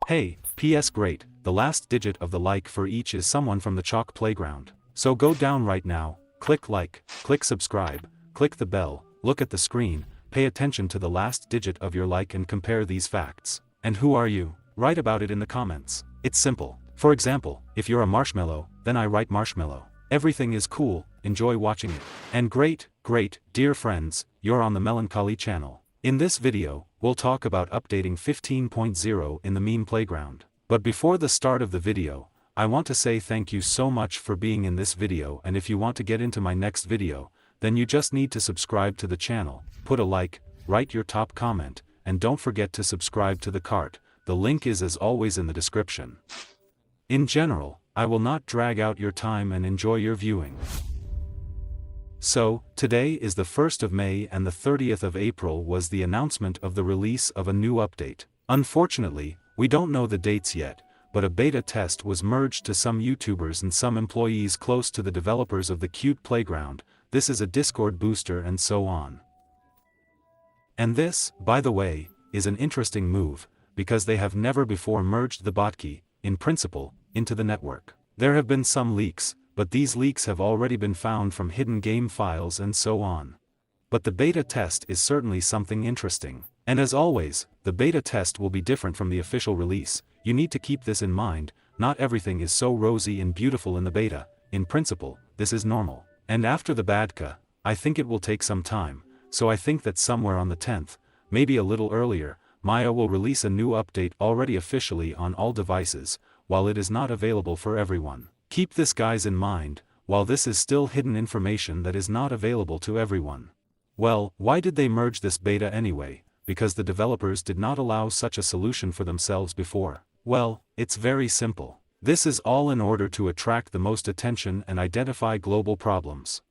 Hey, PS great, the last digit of the like for each is someone from the chalk playground. So go down right now, click like, click subscribe, click the bell, look at the screen, pay attention to the last digit of your like and compare these facts. And who are you? Write about it in the comments. It's simple. For example, if you're a marshmallow, then I write marshmallow. Everything is cool, enjoy watching it. And great, dear friends, you're on the Melancholy channel. In this video, we'll talk about updating 15.0 in the meme playground. But before the start of the video, I want to say thank you so much for being in this video, and if you want to get into my next video, then you just need to subscribe to the channel, put a like, write your top comment, and don't forget to subscribe to the cart. The link is as always in the description. In general, I will not drag out your time and enjoy your viewing. So, today is the 1st of May and the 30th of April was the announcement of the release of a new update. Unfortunately, we don't know the dates yet, but a beta test was merged to some YouTubers and some employees close to the developers of the cute playground. This is a Discord booster and so on. And this, by the way, is an interesting move, because they have never before merged the botkey, in principle, into the network. There have been some leaks, but these leaks have already been found from hidden game files and so on. But the beta test is certainly something interesting. And as always, the beta test will be different from the official release. You need to keep this in mind, not everything is so rosy and beautiful in the beta. In principle, this is normal. And after the badka, I think it will take some time, so I think that somewhere on the 10th, maybe a little earlier, Maya will release a new update already officially on all devices, while it is not available for everyone. Keep this guys in mind, while this is still hidden information that is not available to everyone. Well, why did they merge this beta anyway? Because the developers did not allow such a solution for themselves before. Well, it's very simple. This is all in order to attract the most attention and identify global problems.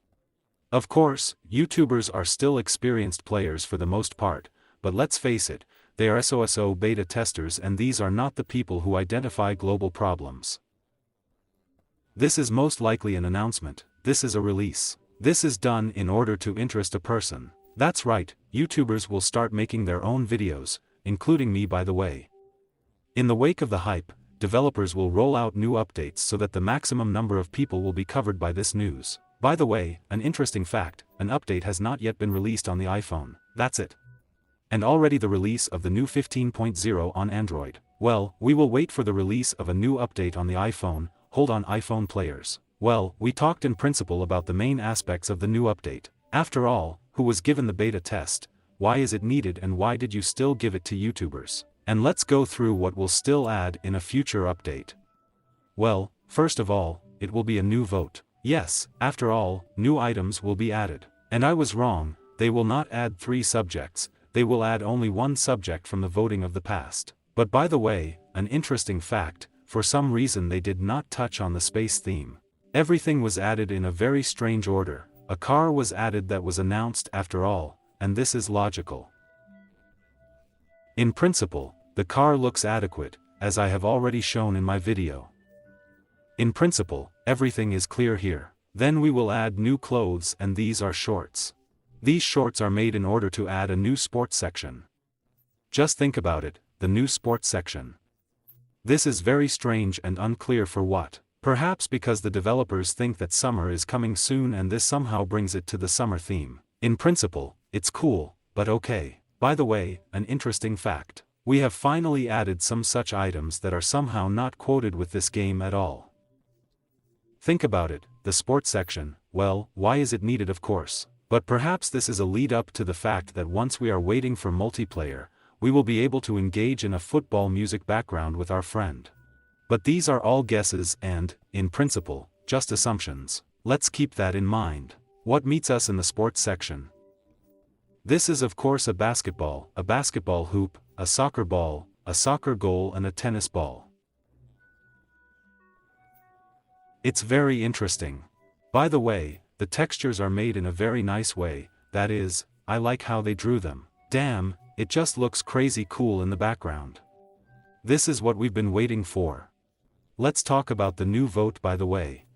Of course, YouTubers are still experienced players for the most part, but let's face it, they are SOSO beta testers and these are not the people who identify global problems. This is most likely an announcement, this is a release. This is done in order to interest a person. That's right, YouTubers will start making their own videos, including me by the way. In the wake of the hype, developers will roll out new updates so that the maximum number of people will be covered by this news. By the way, an interesting fact, an update has not yet been released on the iPhone, that's it. And already the release of the new 15.0 on Android. Well, we will wait for the release of a new update on the iPhone. Hold on iPhone players. Well, we talked in principle about the main aspects of the new update. After all, who was given the beta test, why is it needed and why did you still give it to YouTubers? And let's go through what we'll still add in a future update. Well, first of all, it will be a new vote. Yes, after all, new items will be added. And I was wrong, they will not add 3 subjects, they will add only 1 subject from the voting of the past. But by the way, an interesting fact, for some reason they did not touch on the space theme. Everything was added in a very strange order. A car was added that was announced after all, and this is logical. In principle, the car looks adequate, as I have already shown in my video. In principle, everything is clear here. Then we will add new clothes and these are shorts. These shorts are made in order to add a new sports section. Just think about it, the new sports section. This is very strange and unclear for what. Perhaps because the developers think that summer is coming soon and this somehow brings it to the summer theme. In principle, it's cool, but okay. By the way, an interesting fact. We have finally added some such items that are somehow not quoted with this game at all. Think about it, the sports section, well, why is it needed of course? But perhaps this is a lead up to the fact that once we are waiting for multiplayer, we will be able to engage in a football music background with our friend. But these are all guesses and, in principle, just assumptions. Let's keep that in mind. What meets us in the sports section? This is of course a basketball hoop, a soccer ball, a soccer goal and a tennis ball. It's very interesting. By the way, the textures are made in a very nice way, that is, I like how they drew them. Damn, it just looks crazy cool in the background. This is what we've been waiting for. Let's talk about the new vote by the way.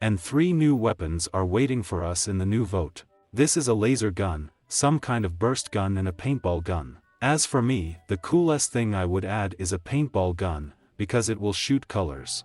And 3 new weapons are waiting for us in the new vote. This is a laser gun, some kind of burst gun and a paintball gun. As for me, the coolest thing I would add is a paintball gun, because it will shoot colors.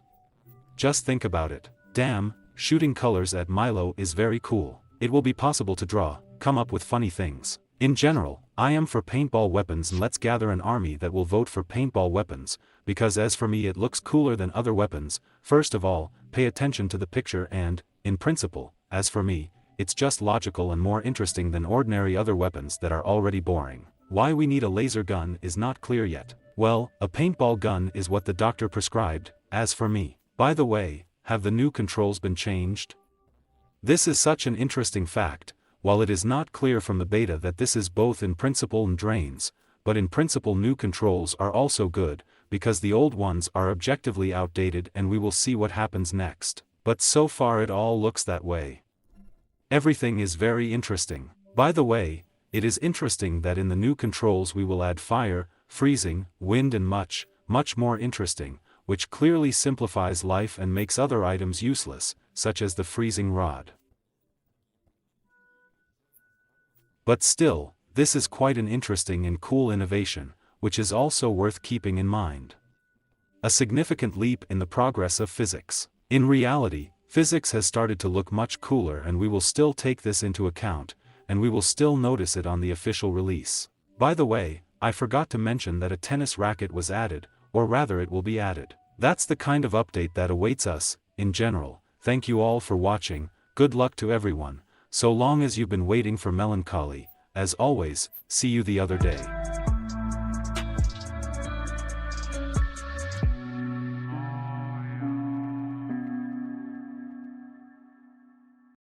Just think about it. Damn, shooting colors at Milo is very cool. It will be possible to draw, come up with funny things. In general, I am for paintball weapons, and let's gather an army that will vote for paintball weapons, because as for me it looks cooler than other weapons. First of all, pay attention to the picture and, in principle, as for me, it's just logical and more interesting than ordinary other weapons that are already boring. Why we need a laser gun is not clear yet. Well, a paintball gun is what the doctor prescribed, as for me. By the way, have the new controls been changed? This is such an interesting fact. While it is not clear from the beta that this is both in principle and drains, but in principle new controls are also good, because the old ones are objectively outdated, and we will see what happens next. But so far it all looks that way. Everything is very interesting. By the way, it is interesting that in the new controls we will add fire, freezing, wind and much, much more interesting, which clearly simplifies life and makes other items useless, such as the freezing rod. But still, this is quite an interesting and cool innovation, which is also worth keeping in mind. A significant leap in the progress of physics. In reality, physics has started to look much cooler, and we will still take this into account, and we will still notice it on the official release. By the way, I forgot to mention that a tennis racket was added, or rather it will be added. That's the kind of update that awaits us. In general, thank you all for watching, good luck to everyone. So long as you've been waiting for Melancholy, as always, see you the other day.